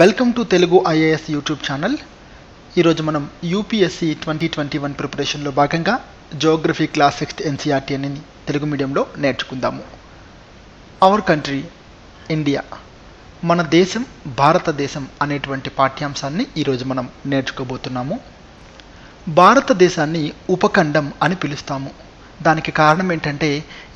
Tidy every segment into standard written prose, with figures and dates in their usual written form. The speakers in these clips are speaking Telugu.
Welcome to Telugu IAS YouTube channel. ఈరోజు మనం యూపీఎస్సీ 2021 ప్రిపరేషన్లో భాగంగా జియోగ్రఫీ క్లాస్ 6th ఎన్సీఆర్టీ అని తెలుగు మీడియంలో నేర్చుకుందాము. అవర్ కంట్రీ ఇండియా, మన దేశం భారతదేశం అనేటువంటి పాఠ్యాంశాన్ని ఈరోజు మనం నేర్చుకోబోతున్నాము. భారతదేశాన్ని ఉపఖండం అని పిలుస్తాము. దానికి కారణం ఏంటంటే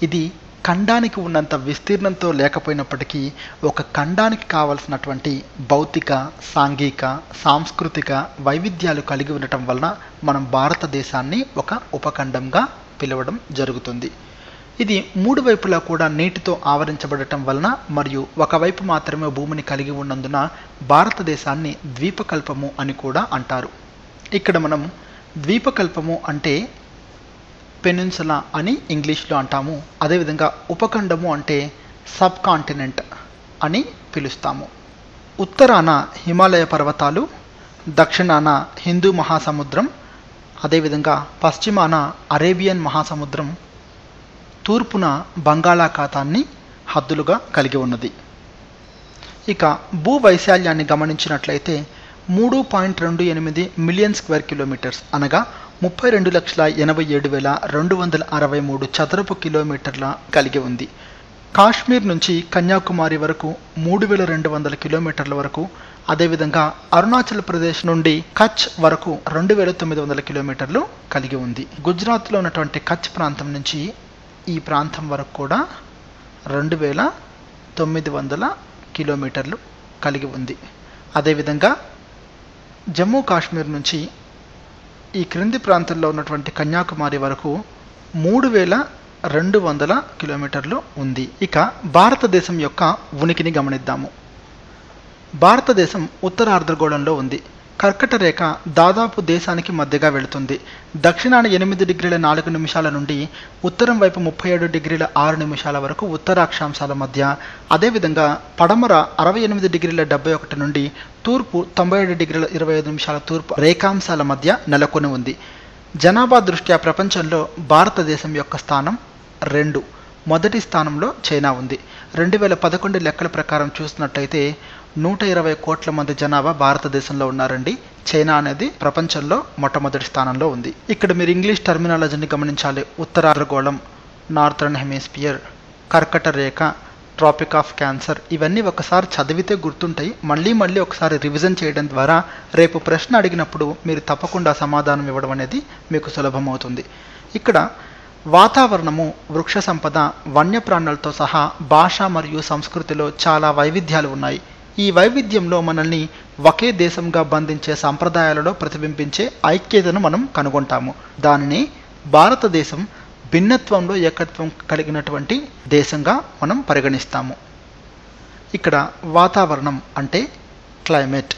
ఇది ఖండానికి ఉన్నంత విస్తీర్ణంతో లేకపోయినప్పటికీ ఒక ఖండానికి కావలసినటువంటి భౌతిక, సాంఘిక, సాంస్కృతిక వైవిధ్యాలు కలిగి ఉండటం వలన మనం భారతదేశాన్ని ఒక ఉపఖండంగా పిలవడం జరుగుతుంది. ఇది మూడు వైపులా కూడా నీటితో ఆవరించబడటం వలన మరియు ఒకవైపు మాత్రమే భూమిని కలిగి ఉన్నందున భారతదేశాన్ని ద్వీపకల్పము అని కూడా అంటారు. ఇక్కడ మనం ద్వీపకల్పము అంటే పెనిన్సులా అని ఇంగ్లీష్లో అంటాము. అదేవిధంగా ఉపఖండము అంటే సబ్ కాంటినెంట్ అని పిలుస్తాము. ఉత్తరాన హిమాలయ పర్వతాలు, దక్షిణాన హిందూ మహాసముద్రం, అదేవిధంగా పశ్చిమాన అరేబియన్ మహాసముద్రం, తూర్పున బంగాళాఖాతాన్ని హద్దులుగా కలిగి ఉన్నది. ఇక భూ వైశాల్యాన్ని గమనించినట్లయితే 3.28 మిలియన్ స్క్వేర్ కిలోమీటర్స్ అనగా 32,87,263 చదరపు కిలోమీటర్ల కలిగి ఉంది. కాశ్మీర్ నుంచి కన్యాకుమారి వరకు 3,200 కిలోమీటర్ల వరకు, అదేవిధంగా అరుణాచల్ ప్రదేశ్ నుండి కచ్ వరకు 2,900 కిలోమీటర్లు కలిగి ఉంది. గుజరాత్లో ఉన్నటువంటి కచ్ ప్రాంతం నుంచి ఈ ప్రాంతం వరకు కూడా 2,900 కిలోమీటర్లు కలిగి ఉంది. అదేవిధంగా జమ్మూ కాశ్మీర్ నుంచి ఈ క్రింది ప్రాంతంలో ఉన్నటువంటి కన్యాకుమారి వరకు 3,200 కిలోమీటర్లు ఉంది. ఇక భారతదేశం యొక్క ఉనికిని గమనిద్దాము. భారతదేశం ఉత్తర అర్ధగోళంలో ఉంది. కర్కట రేఖ దాదాపు దేశానికి మధ్యగా వెళుతుంది. దక్షిణాన 8 డిగ్రీల 4 నిమిషాల నుండి ఉత్తరం వైపు 37 డిగ్రీల 6 నిమిషాల వరకు ఉత్తర అక్షాంశాల మధ్య, అదేవిధంగా పడమర 68 డిగ్రీల 71 నుండి తూర్పు 97 డిగ్రీల 25 నిమిషాల తూర్పు రేఖాంశాల మధ్య నెలకొని ఉంది. జనాభా దృష్ట్యా ప్రపంచంలో భారతదేశం యొక్క స్థానం 2. మొదటి స్థానంలో చైనా ఉంది. 2011 లెక్కల ప్రకారం చూసినట్లయితే 120 కోట్ల మంది జనాభా భారతదేశంలో ఉన్నారండి. చైనా అనేది ప్రపంచంలో మొట్టమొదటి స్థానంలో ఉంది. ఇక్కడ మీరు ఇంగ్లీష్ టర్మినాలజీని గమనించాలి. ఉత్తరార్ధగోళం, నార్థర్న్ హెమిస్ఫియర్, కర్కట రేఖ, ట్రాపిక్ ఆఫ్ క్యాన్సర్, ఇవన్నీ ఒకసారి చదివితే గుర్తుంటాయి. మళ్ళీ ఒకసారి రివిజన్ చేయడం ద్వారా రేపు ప్రశ్న అడిగినప్పుడు మీరు తప్పకుండా సమాధానం ఇవ్వడం అనేది మీకు సులభమవుతుంది. ఇక్కడ వాతావరణము, వృక్ష సంపద, వన్యప్రాణులతో సహా భాష మరియు సంస్కృతిలో చాలా వైవిధ్యాలు ఉన్నాయి. ఈ వైవిధ్యంలో మనల్ని ఒకే దేశంగా బంధించే సంప్రదాయాలలో ప్రతిబింబించే ఐక్యతను మనం కనుగొంటాము. దానిని భారతదేశం భిన్నత్వంలో ఏకత్వం కలిగినటువంటి దేశంగా మనం పరిగణిస్తాము. ఇక్కడ వాతావరణం అంటే క్లైమేట్,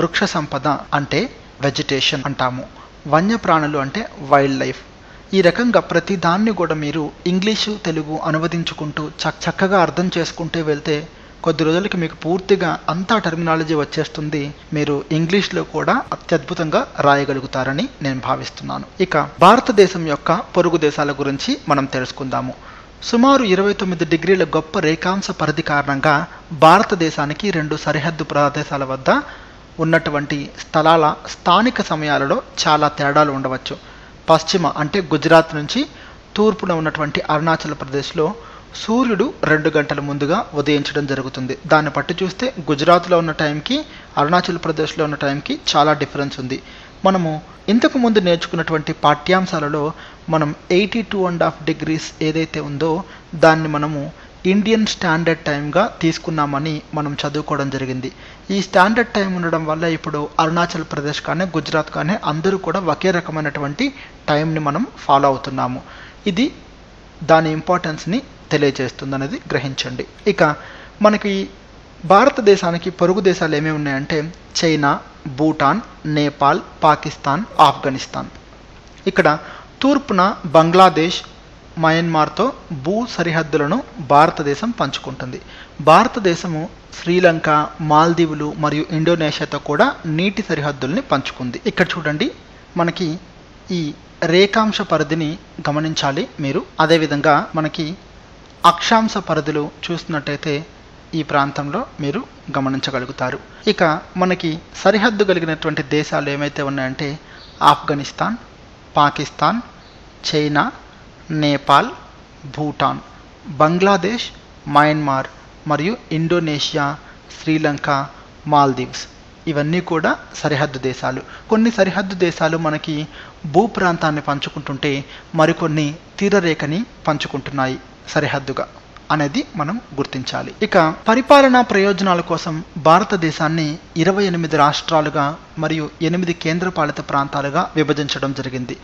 వృక్ష సంపద అంటే వెజిటేషన్ అంటాము, వన్యప్రాణులు అంటే వైల్డ్ లైఫ్. ఈ రకంగా ప్రతి దాన్ని కూడా మీరు ఇంగ్లీషు తెలుగు అనువదించుకుంటూ చక్కగా అర్థం చేసుకుంటూ వెళ్తే కొద్ది రోజులకి మీకు పూర్తిగా అంతా టర్మినాలజీ వచ్చేస్తుంది. మీరు ఇంగ్లీష్లో కూడా అత్యద్భుతంగా రాయగలుగుతారని నేను భావిస్తున్నాను. ఇక భారతదేశం యొక్క పొరుగు దేశాల గురించి మనం తెలుసుకుందాము. సుమారు 29 డిగ్రీల గొప్ప రేఖాంశ పరిధి కారణంగా భారతదేశానికి 2 సరిహద్దు ప్రదేశాల వద్ద ఉన్నటువంటి స్థలాల స్థానిక సమయాలలో చాలా తేడాలు ఉండవచ్చు. పశ్చిమ అంటే గుజరాత్ నుంచి తూర్పున ఉన్నటువంటి అరుణాచల్ ప్రదేశ్లో సూర్యుడు 2 గంటల ముందుగా ఉదయించడం జరుగుతుంది. దాన్ని బట్టి చూస్తే గుజరాత్లో ఉన్న టైంకి అరుణాచల్ ప్రదేశ్లో ఉన్న టైంకి చాలా డిఫరెన్స్ ఉంది. మనము ఇంతకు ముందు నేర్చుకున్నటువంటి పాఠ్యాంశాలలో మనం 82.5 డిగ్రీస్ ఏదైతే ఉందో దాన్ని మనము ఇండియన్ స్టాండర్డ్ టైంగా తీసుకున్నామని మనం చదువుకోవడం జరిగింది. ఈ స్టాండర్డ్ టైం ఉండడం వల్ల ఇప్పుడు అరుణాచల్ ప్రదేశ్ కానీ గుజరాత్ కానీ అందరూ కూడా ఒకే రకమైనటువంటి టైంని మనం ఫాలో అవుతున్నాము. ఇది దాని ఇంపార్టెన్స్ని తెలియజేస్తుంది అనేది గ్రహించండి. ఇక మనకి భారతదేశానికి పొరుగు దేశాలు ఏమేమి ఉన్నాయంటే చైనా, భూటాన్, నేపాల్, పాకిస్తాన్, ఆఫ్ఘనిస్తాన్. ఇక్కడ తూర్పున బంగ్లాదేశ్, మయన్మార్తో భూ సరిహద్దులను భారతదేశం పంచుకుంటుంది. భారతదేశము శ్రీలంక, మాల్దీవులు మరియు ఇండోనేషియాతో కూడా నీటి సరిహద్దుల్ని పంచుకుంది. ఇక్కడ చూడండి, మనకి ఈ రేఖాంశ పరిధిని గమనించాలి మీరు. అదేవిధంగా మనకి అక్షాంశ పరిధులు చూసినట్టయితే ఈ ప్రాంతంలో మీరు గమనించగలుగుతారు. ఇక మనకి సరిహద్దు కలిగినటువంటి దేశాలు ఏమైతే ఉన్నాయంటే ఆఫ్ఘనిస్తాన్, పాకిస్తాన్, చైనా, నేపాల్, భూటాన్, బంగ్లాదేశ్, మయన్మార్ మరియు ఇండోనేషియా, శ్రీలంక, మాల్దీవ్స్ ఇవన్నీ కూడా సరిహద్దు దేశాలు. కొన్ని సరిహద్దు దేశాలు మనకి భూప్రాంతాన్ని పంచుకుంటుంటే మరికొన్ని తీరరేఖని పంచుకుంటున్నాయి సరిహద్దుగా అనేది మనం గుర్తించాలి. ఇక పరిపాలనా ప్రయోజనాల కోసం భారతదేశాన్ని 28 రాష్ట్రాలుగా మరియు 8 కేంద్రపాలిత ప్రాంతాలుగా విభజించడం జరిగింది.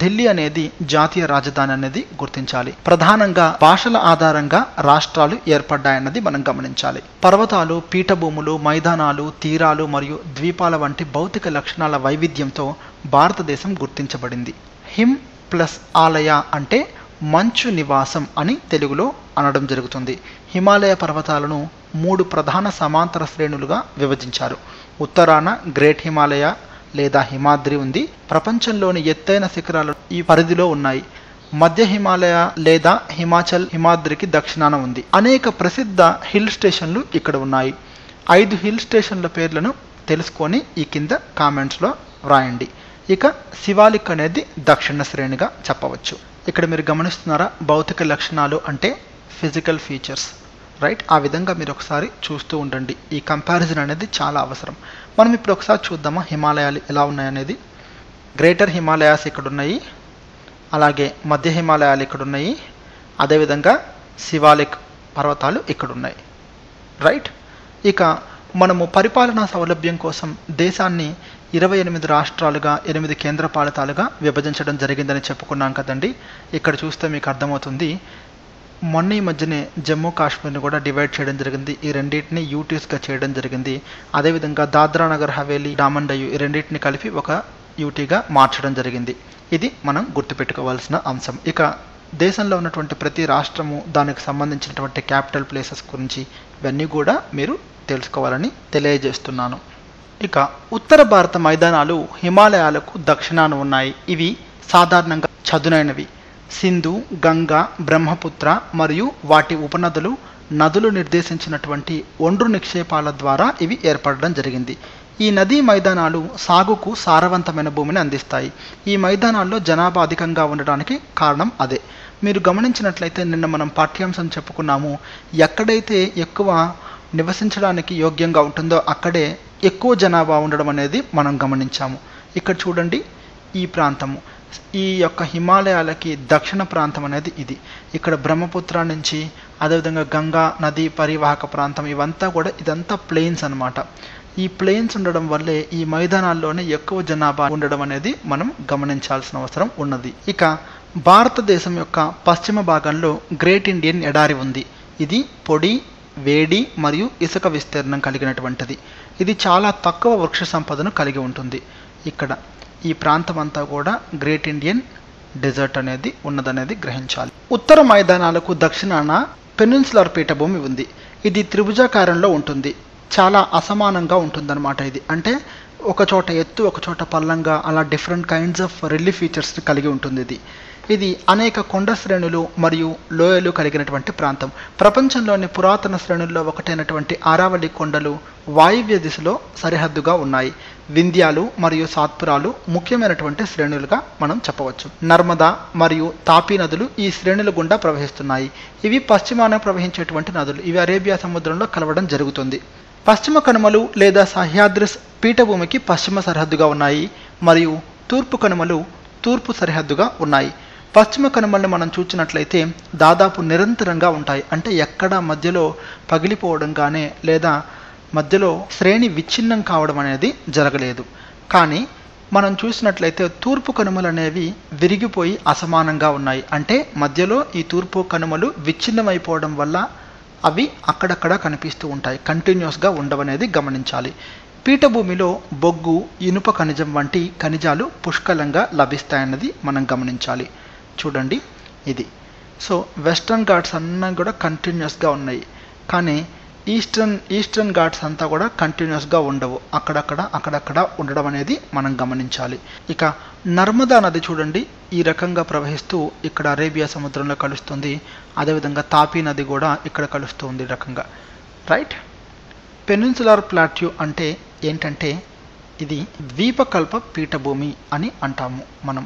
ఢిల్లీ అనేది జాతీయ రాజధాని అనేది గుర్తించాలి. ప్రధానంగా భాషల ఆధారంగా రాష్ట్రాలు ఏర్పడ్డాయన్నది మనం గమనించాలి. పర్వతాలు, పీఠభూములు, మైదానాలు, తీరాలు మరియు ద్వీపాల వంటి భౌతిక లక్షణాల వైవిధ్యంతో భారతదేశం గుర్తించబడింది. హిమ్ ప్లస్ ఆలయ అంటే మంచు నివాసం అని తెలుగులో అనడం జరుగుతుంది. హిమాలయ పర్వతాలను 3 ప్రధాన సమాంతర శ్రేణులుగా విభజించారు. ఉత్తరాన గ్రేట్ హిమాలయ లేదా హిమాద్రి ఉంది. ప్రపంచంలోని ఎత్తైన శిఖరాలు ఈ పరిధిలో ఉన్నాయి. మధ్య హిమాలయ లేదా హిమాచల్ హిమాద్రికి దక్షిణాన ఉంది. అనేక ప్రసిద్ధ హిల్ స్టేషన్లు ఇక్కడ ఉన్నాయి. 5 హిల్ స్టేషన్ల పేర్లను తెలుసుకొని ఈ కింద కామెంట్స్లో వ్రాయండి. ఇక శివాలిక్ అనేది దక్షిణ శ్రేణిగా చెప్పవచ్చు. ఇక్కడ మీరు గమనిస్తున్నారా, భౌతిక లక్షణాలు అంటే ఫిజికల్ ఫీచర్స్, రైట్? ఆ విధంగా మీరు ఒకసారి చూస్తూ ఉండండి. ఈ కంపారిజన్ అనేది చాలా అవసరం. మనం ఇప్పుడు ఒకసారి చూద్దామా హిమాలయాలు ఎలా ఉన్నాయనేది. గ్రేటర్ హిమాలయాస్ ఇక్కడ ఉన్నాయి, అలాగే మధ్య హిమాలయాలు ఇక్కడ ఉన్నాయి, అదేవిధంగా శివాలిక్ పర్వతాలు ఇక్కడ ఉన్నాయి, రైట్? ఇక మనము పరిపాలనా సౌలభ్యం కోసం దేశాన్ని 28 రాష్ట్రాలుగా 8 కేంద్రపాలితాలుగా విభజించడం జరిగిందని చెప్పుకున్నాం కదండి. ఇక్కడ చూస్తే మీకు అర్థమవుతుంది. మొన్న ఈ మధ్యనే జమ్మూ కాశ్మీర్ని కూడా డివైడ్ చేయడం జరిగింది. ఈ రెండింటిని యూటీస్గా చేయడం జరిగింది. అదేవిధంగా దాద్రా నగర్ హవేలీ, డామన్ డయ్యు ఈ రెండింటిని కలిపి ఒక యూటీగా మార్చడం జరిగింది. ఇది మనం గుర్తుపెట్టుకోవాల్సిన అంశం. ఇక దేశంలో ఉన్నటువంటి ప్రతి రాష్ట్రము దానికి సంబంధించినటువంటి క్యాపిటల్ ప్లేసెస్ గురించి ఇవన్నీ కూడా మీరు తెలుసుకోవాలని తెలియజేస్తున్నాను. ఇక ఉత్తర భారత మైదానాలు హిమాలయాలకు దక్షిణాన ఉన్నాయి. ఇవి సాధారణంగా చదునైనవి. సింధు, గంగా, బ్రహ్మపుత్ర మరియు వాటి ఉపనదులు, నదులు నిర్దేశించినటువంటి ఒండ్రు నిక్షేపాల ద్వారా ఇవి ఏర్పడడం జరిగింది. ఈ నదీ మైదానాలు సాగుకు సారవంతమైన భూమిని అందిస్తాయి. ఈ మైదానాల్లో జనాభా అధికంగా ఉండడానికి కారణం అదే. మీరు గమనించినట్లయితే నిన్న మనం పాఠ్యాంశం చెప్పుకున్నాము. ఎక్కడైతే ఎక్కువ నివసించడానికి యోగ్యంగా ఉంటుందో అక్కడే ఎక్కువ జనాభా ఉండడం అనేది మనం గమనించాము. ఇక్కడ చూడండి, ఈ ప్రాంతము, ఈ యొక్క హిమాలయాలకి దక్షిణ ప్రాంతం అనేది ఇది. ఇక్కడ బ్రహ్మపుత్ర నుంచి అదేవిధంగా గంగా నది పరివాహక ప్రాంతం ఇవంతా కూడా ఇదంతా ప్లెయిన్స్ అన్నమాట. ఈ ప్లెయిన్స్ ఉండడం వల్లే ఈ మైదానాల్లోనే ఎక్కువ జనాభా ఉండడం అనేది మనం గమనించాల్సిన అవసరం ఉన్నది. ఇక భారతదేశం యొక్క పశ్చిమ భాగంలో గ్రేట్ ఇండియన్ ఎడారి ఉంది. ఇది పొడి, వేడి మరియు ఇసుక విస్తీర్ణం కలిగినటువంటిది. ఇది చాలా తక్కువ వృక్ష సంపదను కలిగి ఉంటుంది. ఇక్కడ ఈ ప్రాంతం అంతా కూడా గ్రేట్ ఇండియన్ డెజర్ట్ అనేది ఉన్నదనేది గ్రహించాలి. ఉత్తర మైదానాలకు దక్షిణాన పెనిన్సులర్ పీఠభూమి ఉంది. ఇది త్రిభుజాకారంలో ఉంటుంది. చాలా అసమానంగా ఉంటుందన్నమాట. ఇది అంటే ఒక చోట ఎత్తు, ఒక చోట పల్లంగా, అలా different kinds of relief features కలిగి ఉంటుంది. ఇది అనేక కొండ శ్రేణులు మరియు లోయలు కలిగినటువంటి ప్రాంతం. ప్రపంచంలోని పురాతన శ్రేణుల్లో ఒకటైనటువంటి ఆరావళి కొండలు వాయువ్య దిశలో సరిహద్దుగా ఉన్నాయి. వింధ్యాలు మరియు సాత్పురాలు ముఖ్యమైనటువంటి శ్రేణులుగా మనం చెప్పవచ్చు. నర్మదా మరియు తాపీ నదులు ఈ శ్రేణుల గుండా ప్రవహిస్తున్నాయి. ఇవి పశ్చిమాన ప్రవహించేటువంటి నదులు. ఇవి అరేబియా సముద్రంలో కలవడం జరుగుతుంది. పశ్చిమ కనుమలు లేదా సహ్యాద్రిస్ పీఠభూమికి పశ్చిమ సరిహద్దుగా ఉన్నాయి మరియు తూర్పు కనుమలు తూర్పు సరిహద్దుగా ఉన్నాయి. పశ్చిమ కనుమలను మనం చూసినట్లయితే దాదాపు నిరంతరంగా ఉంటాయి. అంటే ఎక్కడ మధ్యలో పగిలిపోవడం కానీ లేదా మధ్యలో శ్రేణి విచ్ఛిన్నం కావడం అనేది జరగలేదు. కానీ మనం చూసినట్లయితే తూర్పు కనుమలు అనేవి విరిగిపోయి అసమానంగా ఉన్నాయి. అంటే మధ్యలో ఈ తూర్పు కనుమలు విచ్ఛిన్నమైపోవడం వల్ల అవి అక్కడక్కడ కనిపిస్తూ ఉంటాయి, కంటిన్యూస్గా ఉండవనేది గమనించాలి. పీఠభూమిలో బొగ్గు, ఇనుప ఖనిజం వంటి ఖనిజాలు పుష్కలంగా లభిస్తాయన్నది మనం గమనించాలి. చూడండి ఇది. సో వెస్ట్రన్ ఘాట్స్ అన్నీ కూడా కంటిన్యూస్గా ఉన్నాయి, కానీ ఈస్టర్న్ ఘాట్స్ అంతా కూడా కంటిన్యూస్గా ఉండవు, అక్కడక్కడ ఉండడం అనేది మనం గమనించాలి. ఇక నర్మదా నది చూడండి, ఈ రకంగా ప్రవహిస్తూ ఇక్కడ అరేబియా సముద్రంలో కలుస్తుంది. అదేవిధంగా తాపీ నది కూడా ఇక్కడ కలుస్తుంది ఈ రకంగా. రైట్. పెనిన్సులార్ ప్లాట్యూ అంటే ఏంటంటే ఇది ద్వీపకల్ప పీఠభూమి అని అంటాము మనం.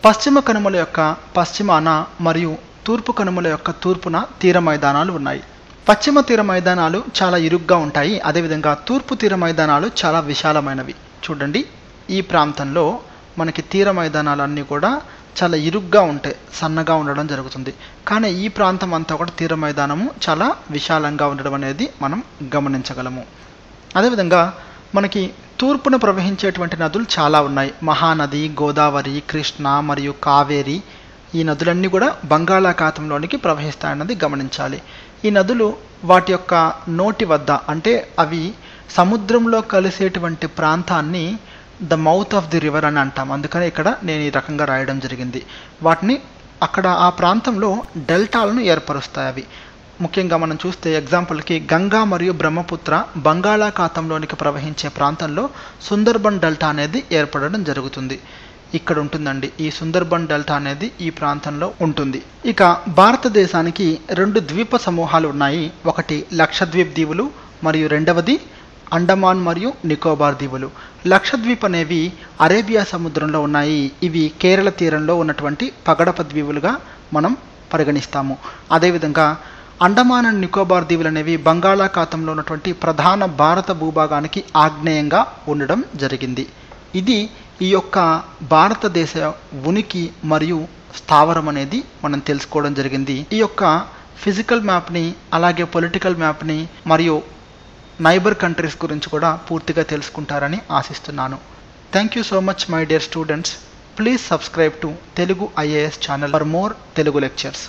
పశ్చిమ కనుమల యొక్క పశ్చిమాన మరియు తూర్పు కనుమల యొక్క తూర్పున తీర మైదానాలు ఉన్నాయి. పశ్చిమ తీర మైదానాలు చాలా ఇరుగ్గా ఉంటాయి. అదేవిధంగా తూర్పు తీర మైదానాలు చాలా విశాలమైనవి. చూడండి, ఈ ప్రాంతంలో మనకి తీర మైదానాలన్నీ కూడా చాలా ఇరుగ్గా ఉంటాయి, సన్నగా ఉండడం జరుగుతుంది. కానీ ఈ ప్రాంతం అంతా కూడా తీర మైదానము చాలా విశాలంగా ఉండడం అనేది మనం గమనించగలము. అదేవిధంగా మనకి తూర్పున ప్రవహించేటువంటి నదులు చాలా ఉన్నాయి. మహానది, గోదావరి, కృష్ణ మరియు కావేరి, ఈ నదులన్నీ కూడా బంగాళాఖాతంలోనికి ప్రవహిస్తాయన్నది గమనించాలి. ఈ నదులు వాటి యొక్క నోటి వద్ద అంటే అవి సముద్రంలో కలిసేటువంటి ప్రాంతాన్ని the mouth of the river అని అంటాం. అందుకని ఇక్కడ నేను ఈ రకంగా రాయడం జరిగింది. వాటిని అక్కడ ఆ ప్రాంతంలో డెల్టాలను ఏర్పరుస్తాయి. అవి ముఖ్యంగా మనం చూస్తే ఎగ్జాంపుల్కి గంగా మరియు బ్రహ్మపుత్ర బంగాళాఖాతంలోనికి ప్రవహించే ప్రాంతంలో సుందర్బన్ డెల్టా అనేది ఏర్పడడం జరుగుతుంది. ఇక్కడ ఉంటుందండి, ఈ సుందర్బన్ డెల్టా అనేది ఈ ప్రాంతంలో ఉంటుంది. ఇక భారతదేశానికి 2 ద్వీప సమూహాలు ఉన్నాయి. ఒకటి లక్షద్వీప్ దీవులు మరియు రెండవది అండమాన్ మరియు నికోబార్ దీవులు. లక్షద్వీప్ అనేవి అరేబియా సముద్రంలో ఉన్నాయి. ఇవి కేరళ తీరంలో ఉన్నటువంటి పగడప దీవులుగా మనం పరిగణిస్తాము. అదేవిధంగా అండమాన్ అండ్ నికోబార్ దీవులు అనేవి బంగాళాఖాతంలో ఉన్నటువంటి ప్రధాన భారత భూభాగానికి ఆగ్నేయంగా ఉండడం జరిగింది. ఇది ఈ యొక్క భారతదేశ ఉనికి మరియు స్థావరం అనేది మనం తెలుసుకోవడం జరిగింది. ఈ యొక్క ఫిజికల్ మ్యాప్ని అలాగే పొలిటికల్ మ్యాప్ని మరియు నైబర్ కంట్రీస్ గురించి కూడా పూర్తిగా తెలుసుకుంటారని ఆశిస్తున్నాను. Thank you so much my dear students. Please subscribe to Telugu IAS channel for more Telugu lectures.